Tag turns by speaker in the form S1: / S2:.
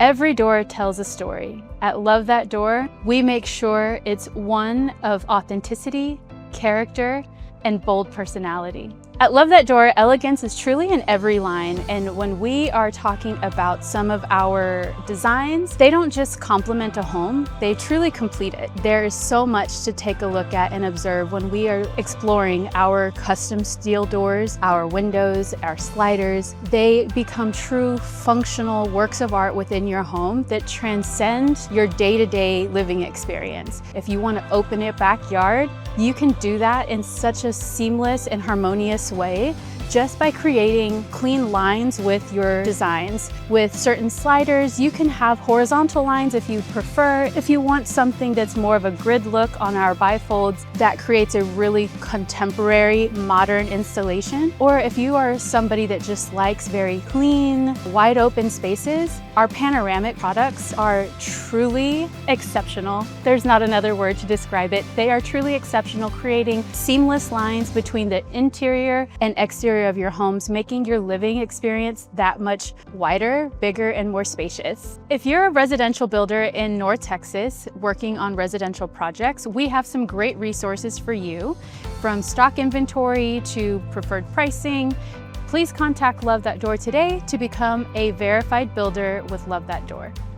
S1: Every door tells a story. At Love That Door, we make sure it's one of authenticity, character, and bold personality. At Love That Door, elegance is truly in every line, and when we are talking about some of our designs, they don't just complement a home, they truly complete it. There is so much to take a look at and observe when we are exploring our custom steel doors, our windows, our sliders. They become true functional works of art within your home that transcend your day-to-day living experience. If you want to open a backyard, you can do that in such a seamless and harmonious way just by creating clean lines with your designs. With certain sliders, you can have horizontal lines if you prefer. If you want something that's more of a grid look on our bifolds, that creates a really contemporary, modern installation. Or if you are somebody that just likes very clean, wide open spaces, our Panoramic products are truly exceptional. There's not another word to describe it. They are truly exceptional, creating seamless lines between the interior and exterior of your homes, making your living experience that much wider, bigger, and more spacious. If you're a residential builder in North Texas working on residential projects, we have some great resources for you, from stock inventory to preferred pricing. Please contact Love That Door today to become a verified builder with Love That Door.